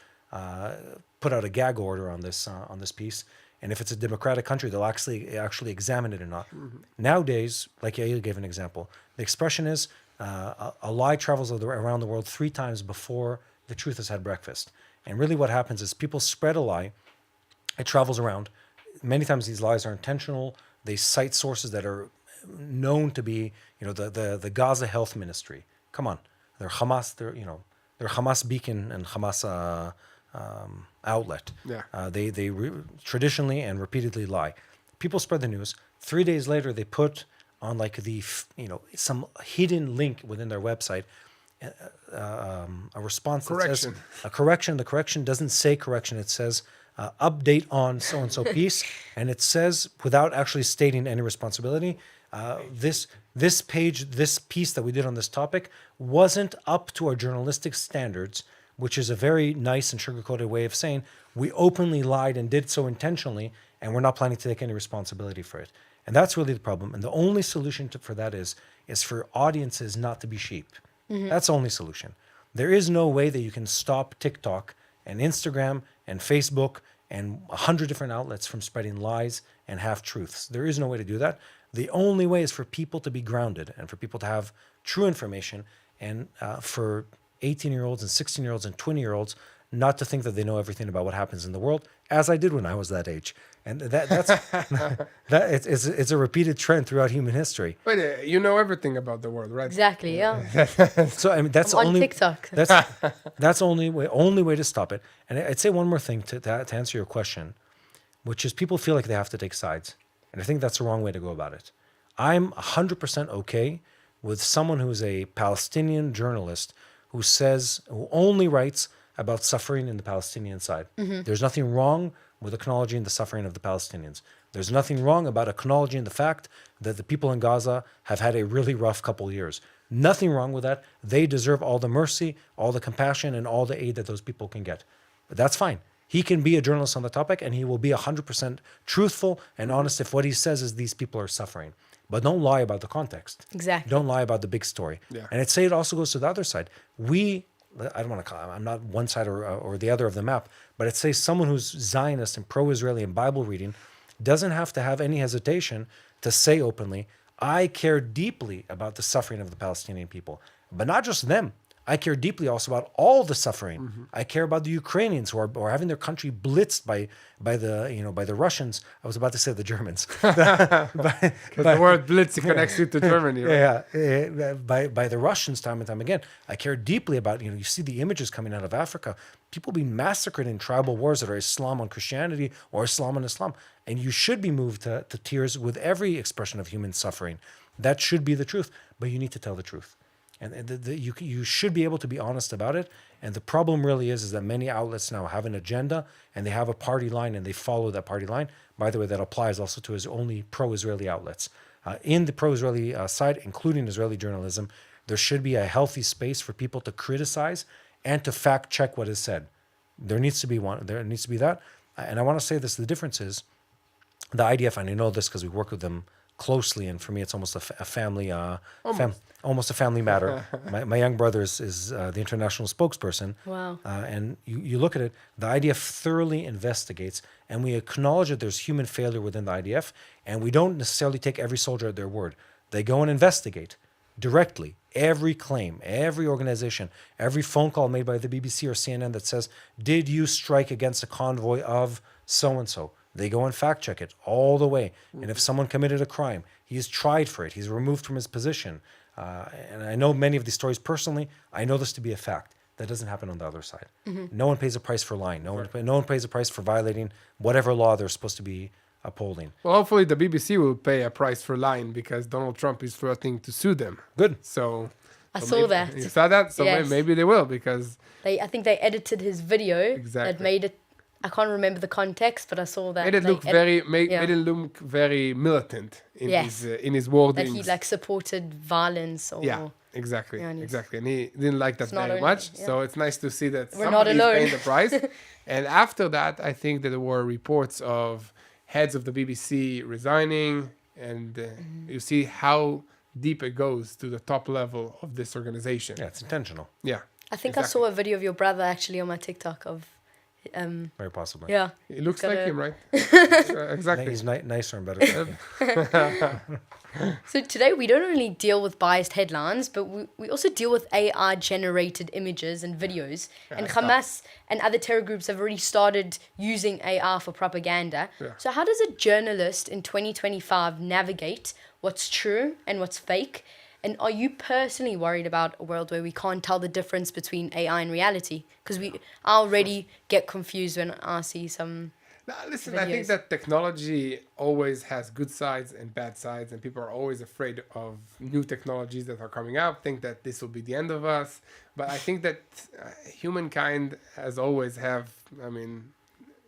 put out a gag order on this piece. And if it's a democratic country, they'll actually examine it or not. Mm-hmm. Nowadays, like Yair gave an example, the expression is a lie travels around the world 3 times before the truth has had breakfast. And really what happens is people spread a lie, it travels around. Many times these lies are intentional. They cite sources that are known to be, the Gaza Health Ministry. Come on, they're Hamas. They're Hamas beacon and Hamas outlet. Yeah. They traditionally and repeatedly lie. People spread the news. 3 days later, they put on some hidden link within their website a response that correction. Says a correction. The correction doesn't say correction. It says update on so-and-so piece, and it says, without actually stating any responsibility, this piece that we did on this topic wasn't up to our journalistic standards, which is a very nice and sugar-coated way of saying we openly lied and did so intentionally, and we're not planning to take any responsibility for it. And that's really the problem. And the only solution for that is for audiences not to be sheep. Mm-hmm. That's the only solution. There is no way that you can stop TikTok and Instagram and Facebook and 100 different outlets from spreading lies and half-truths. There is no way to do that. The only way is for people to be grounded and for people to have true information, and for 18-year-olds and 16-year-olds and 20-year-olds not to think that they know everything about what happens in the world, as I did when I was that age. And it's a repeated trend throughout human history. But you know everything about the world, right? Exactly, yeah. So I mean, that's I'm on only TikTok. that's only way to stop it. And I'd say one more thing to answer your question, which is people feel like they have to take sides, and I think that's the wrong way to go about it. I'm 100% okay with someone who's a Palestinian journalist who only writes about suffering in the Palestinian side. There's nothing wrong with acknowledging the suffering of the Palestinians. There's nothing wrong about acknowledging the fact that the people in Gaza have had a really rough couple years. Nothing wrong with that. They deserve all the mercy, all the compassion, and all the aid that those people can get. But that's fine. He can be a journalist on the topic, and he will be 100% truthful and honest if what he says is these people are suffering. But don't lie about the context. Exactly. Don't lie about the big story. Yeah. And I'd say it also goes to the other side. I don't want to call I'm not one side or the other of the map, but I'd say someone who's Zionist and pro-Israeli and Bible reading doesn't have to have any hesitation to say openly, I care deeply about the suffering of the Palestinian people, but not just them. I care deeply also about all the suffering. I care about the Ukrainians who are having their country blitzed by the Russians. I was about to say the Germans. The word blitz connects you to Germany, right? By the Russians time and time again. I care deeply about, you see the images coming out of Africa, people being massacred in tribal wars that are Islam on Christianity or Islam on Islam. And you should be moved to tears with every expression of human suffering. That should be the truth, but you need to tell the truth. And you should be able to be honest about it. And the problem really is that many outlets now have an agenda and they have a party line and they follow that party line. By the way, that applies also to his only pro-Israeli outlets. In the pro-Israeli side, including Israeli journalism, there should be a healthy space for people to criticize and to fact check what is said. There needs to be that. And I want to say this, the difference is the IDF, and I know this because we work with them closely, and for me it's almost a family almost a family matter. My young brother is the international spokesperson. Wow. And you look at it, the IDF thoroughly investigates, and we acknowledge that there's human failure within the IDF, and we don't necessarily take every soldier at their word. They go and investigate directly every claim, every organization, every phone call made by the BBC or CNN that says, did you strike against a convoy of so-and-so? They go and fact check it all the way. And if someone committed a crime, he's tried for it. He's removed from his position. And I know many of these stories personally. I know this to be a fact. That doesn't happen on the other side. No one pays a price for lying. No one pays a price for violating whatever law they're supposed to be upholding. Well, hopefully the BBC will pay a price for lying because Donald Trump is threatening to sue them. Good. So I saw that. You saw that? So Yes. maybe they will because I think they edited his video Exactly. that made it. I can't remember the context, but I saw that. made it look made it look very militant in Yes. in his that wordings. he supported violence or Yeah, exactly, Yeah, and exactly. And he didn't like that It's not very only- much. yeah. So it's nice to see that We're not somebody's alone. paying the price. And after that, I think that there were reports of heads of the BBC resigning, and you see how deep it goes to the top level of this organization. Yeah, it's intentional. Yeah, I think I saw a video of your brother actually on my TikTok of Very possibly. yeah. it looks Got like a- him, right? Exactly. He's nicer and better. So today we don't only deal with biased headlines, but we also deal with AI generated images and videos. And Hamas and other terror groups have already started using AI for propaganda. Yeah. So how does a journalist in 2025 navigate what's true and what's fake? And are you personally worried about a world where we can't tell the difference between AI and reality? Because I already get confused when I see some. Now, listen, I think videos. that technology always has good sides and bad sides, and people are always afraid of new technologies that are coming out, think that this will be the end of us. But I think that humankind has always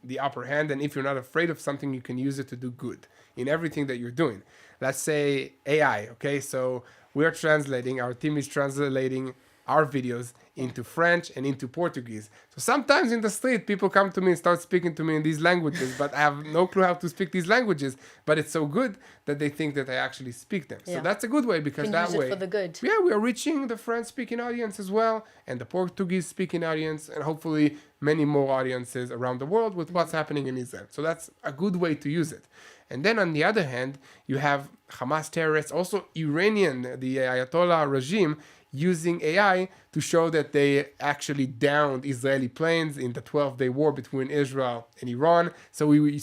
the upper hand, and if you're not afraid of something, you can use it to do good in everything that you're doing. Let's say AI, okay? So we're translating, our team is translating our videos into French and into Portuguese. So sometimes in the street, people come to me and start speaking to me in these languages, but I have no clue how to speak these languages. But it's so good that they think that I actually speak them. So Yeah. that's a good way because Can that use it way, for the good. yeah, we are reaching the French-speaking audience as well, and the Portuguese-speaking audience, and hopefully many more audiences around the world with what's happening in Israel. So that's a good way to use it. And then on the other hand, you have Hamas terrorists, also Iranian, the Ayatollah regime, using AI to show that they actually downed Israeli planes in the 12-day war between Israel and Iran. So we've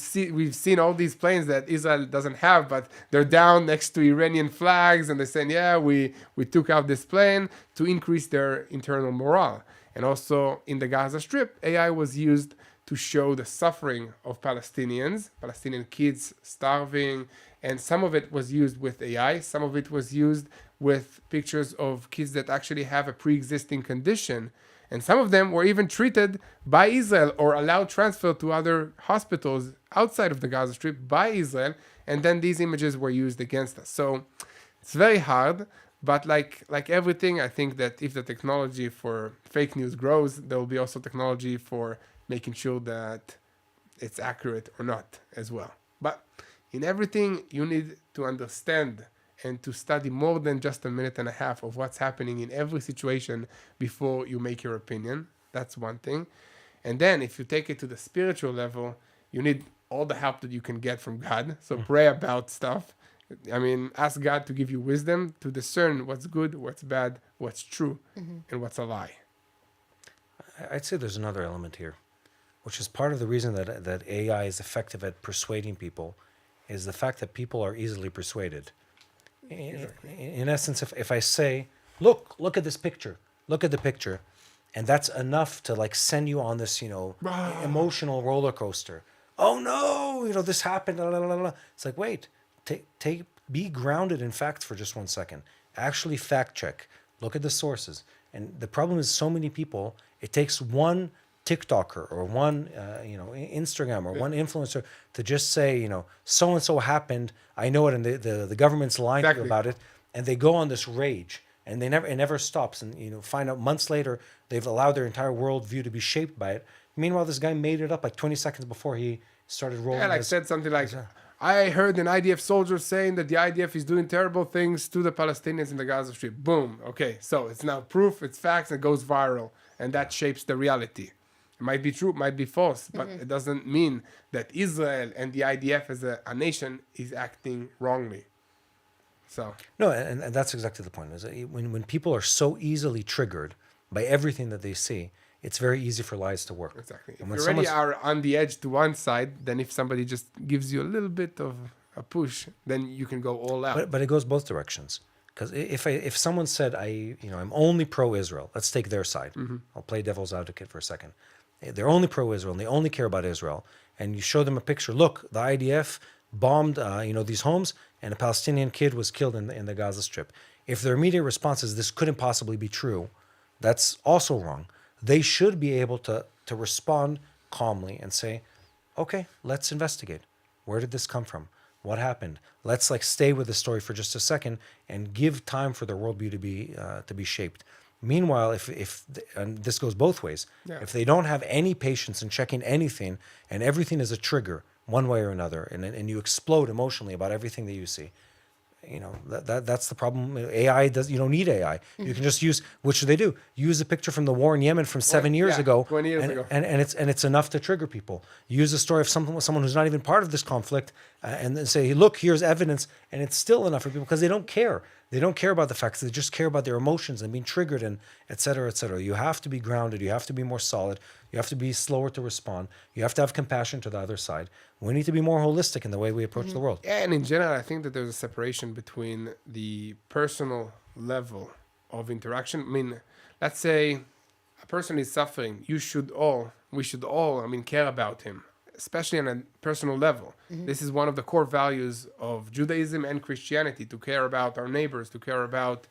seen all these planes that Israel doesn't have, but they're down next to Iranian flags, and they're saying, yeah, we took out this plane to increase their internal morale. And also in the Gaza Strip, AI was used to show the suffering of Palestinians, Palestinian kids starving, and some of it was used with AI, some of it was used with pictures of kids that actually have a pre-existing condition, and some of them were even treated by Israel or allowed transfer to other hospitals outside of the Gaza Strip by Israel, and then these images were used against us. So it's very hard, but like everything, I think that if the technology for fake news grows, there will be also technology for making sure that it's accurate or not as well. But in everything, you need to understand and to study more than just a minute and a half of what's happening in every situation before you make your opinion. That's one thing. And then if you take it to the spiritual level, you need all the help that you can get from God. So pray about stuff. I mean, ask God to give you wisdom to discern what's good, what's bad, what's true, and what's a lie. I'd say there's another element here, which is part of the reason that AI is effective at persuading people, is the fact that people are easily persuaded. In essence, if I say, look at this picture, look at the picture, and that's enough to like send you on this, emotional roller coaster. Oh no, this happened. Blah, blah, blah, blah. It's like, wait, be grounded in facts for just 1 second. Actually fact check. Look at the sources. And the problem is so many people, it takes one TikToker or one, Instagram or one influencer to just say, so-and-so happened. I know it. And the government's lying to you about it. And they go on this rage and it never stops. And, find out months later, they've allowed their entire worldview to be shaped by it. Meanwhile, this guy made it up like 20 seconds before he started rolling. Yeah, said something like, I heard an IDF soldier saying that the IDF is doing terrible things to the Palestinians in the Gaza Strip. Boom. Okay, so it's now proof, it's facts, it goes viral. And that shapes the reality. It might be true, it might be false, but it doesn't mean that Israel and the IDF as a nation is acting wrongly. So no, and that's exactly the point. Is that when people are so easily triggered by everything that they see, it's very easy for lies to work. Exactly. If you already are on the edge to one side, then if somebody just gives you a little bit of a push, then you can go all out. But it goes both directions. Because if someone said I'm only pro-Israel, let's take their side. I'll play devil's advocate for a second. They're only pro-Israel and they only care about Israel, and you show them a picture. Look, the IDF bombed these homes, and a Palestinian kid was killed in the Gaza Strip. If their immediate response is this couldn't possibly be true, that's also wrong. They should be able to respond calmly and say, okay, let's investigate. Where did this come from? What happened? Let's stay with the story for just a second and give time for their worldview to be shaped. Meanwhile, if and this goes both ways, if they don't have any patience in checking anything and everything is a trigger one way or another, and you explode emotionally about everything that you see, that's the problem. AI does. You don't need AI. You can just use. What should they do? Use a picture from the war in Yemen from 7 years ago, 20 years ago, and it's enough to trigger people. Use a story of someone who's not even part of this conflict, and then say, look, here's evidence, and it's still enough for people because they don't care. They don't care about the facts. They just care about their emotions and being triggered, and et cetera, et cetera. You have to be grounded. You have to be more solid. You have to be slower to respond. You have to have compassion to the other side. We need to be more holistic in the way we approach the world. Yeah, and in general, I think that there's a separation between the personal level of interaction. I mean, let's say a person is suffering. We should all, care about him, especially on a personal level. This is one of the core values of Judaism and Christianity, to care about our neighbors, to care about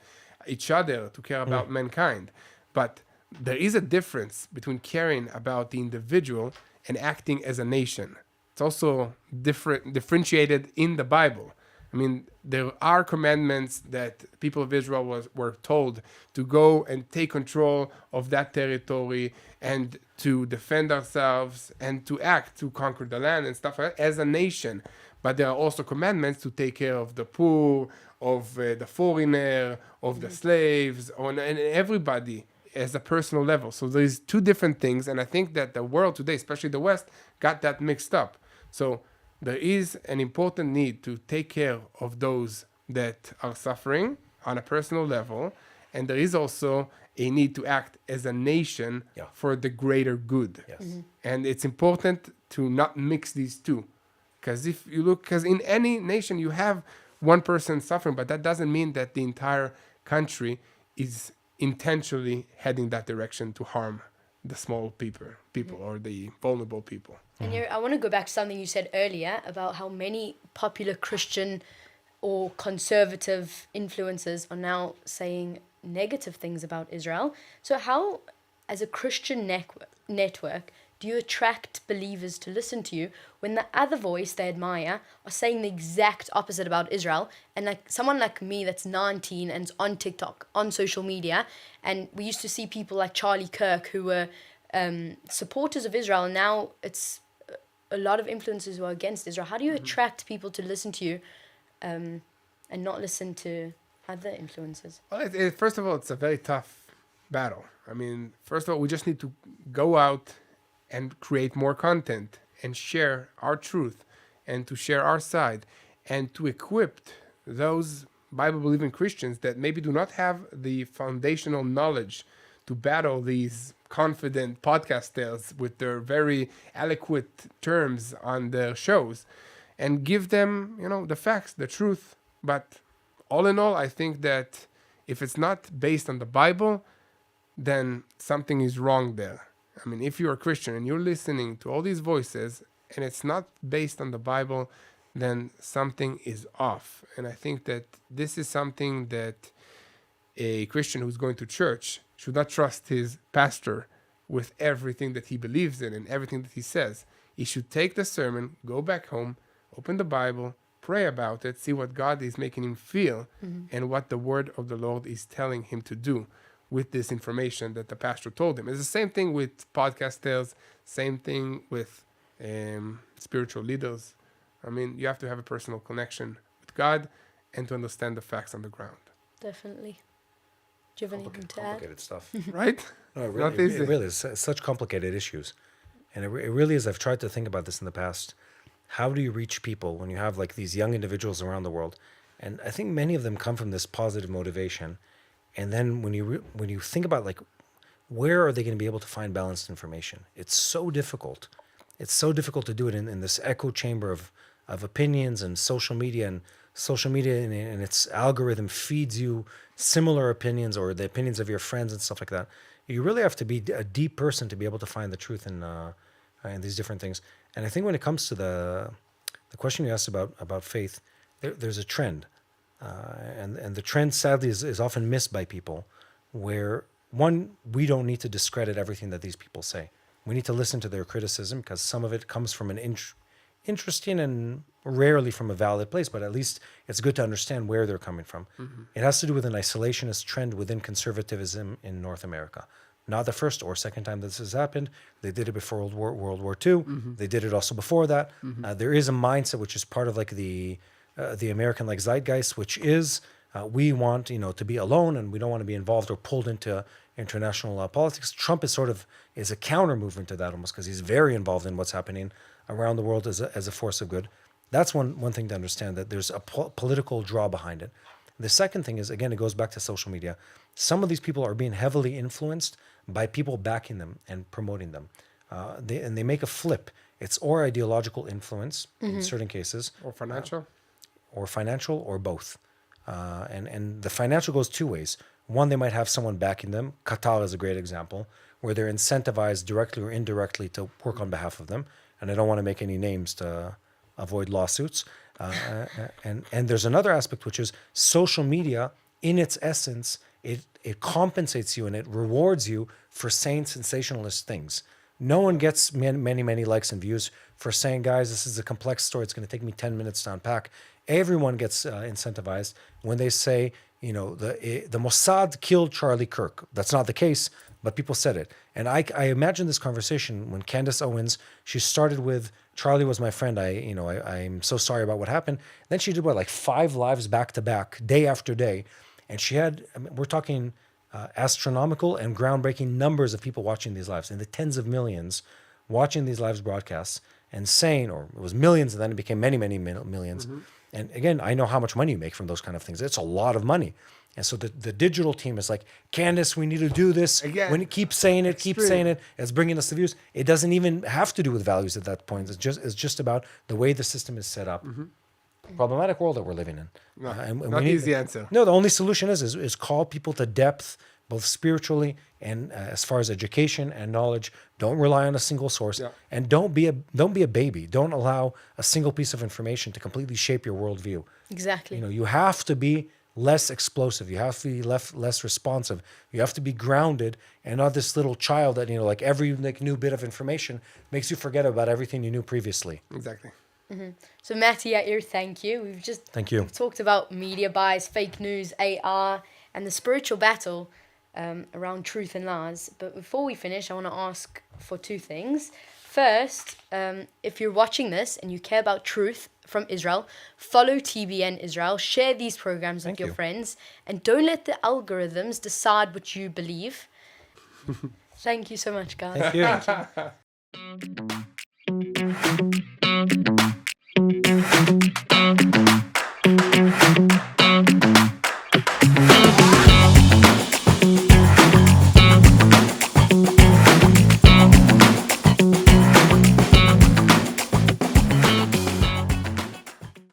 each other, to care about mankind. But there is a difference between caring about the individual and acting as a nation. It's also differentiated in the Bible. I mean, there are commandments that people of Israel were told to go and take control of that territory and to defend ourselves and to act to conquer the land and stuff like that as a nation. But there are also commandments to take care of the poor, of the foreigner, of the slaves, and everybody as a personal level. So there's two different things, and I think that the world today, especially the West, got that mixed up. So there is an important need to take care of those that are suffering on a personal level, and there is also a need to act as a nation Yeah. for the greater good. Yes. And it's important to not mix these two. Because if you look, because in any nation you have one person suffering, but that doesn't mean that the entire country is intentionally heading that direction to harm the small people or the vulnerable people. And I want to go back to something you said earlier about how many popular Christian or conservative influencers are now saying negative things about Israel. So how, as a Christian network, do you attract believers to listen to you when the other voice they admire are saying the exact opposite about Israel? And like someone like me that's 19 and is on TikTok, on social media, and we used to see people like Charlie Kirk who were supporters of Israel, and now it's a lot of influencers who are against Israel. How do you attract people to listen to you and not listen to other influencers? Well, first of all, it's a very tough battle. I mean, first of all, we just need to go out and create more content and share our truth and to share our side and to equip those Bible-believing Christians that maybe do not have the foundational knowledge to battle these confident podcasters with their very eloquent terms on their shows, and give them, the facts, the truth. But all in all, I think that if it's not based on the Bible, then something is wrong there. I mean, if you're a Christian and you're listening to all these voices and it's not based on the Bible, then something is off. And I think that this is something that a Christian who's going to church should not trust his pastor with everything that he believes in and everything that he says. He should take the sermon, go back home, open the Bible, pray about it, see what God is making him feel and what the word of the Lord is telling him to do with this information that the pastor told him. It's the same thing with podcasters, same thing with spiritual leaders. I mean, you have to have a personal connection with God and to understand the facts on the ground. Definitely. Do you have anything to add? Complicated stuff. Right? No, Not easy. it really is such complicated issues. And it really is. I've tried to think about this in the past. How do you reach people when you have like these young individuals around the world? And I think many of them come from this positive motivation. And then when you think about like, where are they going to be able to find balanced information? It's so difficult. It's so difficult to do it in this echo chamber of opinions and social media. And social media and its algorithm feeds you similar opinions or the opinions of your friends and stuff like that. You really have to be a deep person to be able to find the truth in these different things. And I think when it comes to the question you asked about faith, there's a trend. And the trend, sadly, is often missed by people, where, one, we don't need to discredit everything that these people say. We need to listen to their criticism because some of it comes from an interesting and rarely from a valid place, but at least it's good to understand where they're coming from. It has to do with an isolationist trend within conservatism in North America. Not the first or second time this has happened. They did it before World War II. They did it also before that. There is a mindset which is part of like the American like zeitgeist, which is we want to be alone and we don't want to be involved or pulled into international politics. Trump is a counter movement to that almost because he's very involved in what's happening around the world as a force of good. That's one thing to understand, that there's a political draw behind it. The second thing is, again, it goes back to social media. Some of these people are being heavily influenced by people backing them and promoting them. They make a flip. It's or ideological influence in certain cases. Or financial. Or financial, or both. And the financial goes two ways. One, they might have someone backing them. Qatar is a great example, where they're incentivized directly or indirectly to work on behalf of them. And I don't want to make any names to avoid lawsuits. And there's another aspect, which is social media, in its essence, it compensates you and it rewards you for saying sensationalist things. No one gets many likes and views for saying, guys, this is a complex story. It's going to take me 10 minutes to unpack. Everyone gets incentivized when they say, the Mossad killed Charlie Kirk. That's not the case, but people said it. And I imagine this conversation when Candace Owens, she started with, Charlie was my friend. I'm so sorry about what happened. Then she did like 5 lives back to back, day after day. And she had, we're talking astronomical and groundbreaking numbers of people watching these lives, in the tens of millions watching these lives broadcasts. and sane, or it was millions, and then it became many, many millions. And again, I know how much money you make from those kind of things. It's a lot of money. And so the digital team is like, Candace, we need to do this. Again, When keep saying it, keep extreme. saying it. It's bringing us the views. It doesn't even have to do with values at that point. It's just about the way the system is set up. Problematic world that we're living in. No, And not we need, easy answer. No, the only solution is call people to depth, both spiritually and as far as education and knowledge. Don't rely on a single source, Yeah. and don't be a baby. Don't allow a single piece of information to completely shape your worldview. Exactly. You know, you have to be less explosive. You have to be less responsive. You have to be grounded, and not this little child that, you know, like every new bit of information makes you forget about everything you knew previously. Exactly. So Matty, Yair, thank you. Thank you. We've talked about media bias, fake news, AR, and the spiritual battle around truth and lies. But before we finish, I want to ask for two things. First, if you're watching this and you care about truth from Israel, follow TBN Israel, share these programs with Thank your you. friends, and don't let the algorithms decide what you believe. Thank you so much, guys. Thank you. Thank you.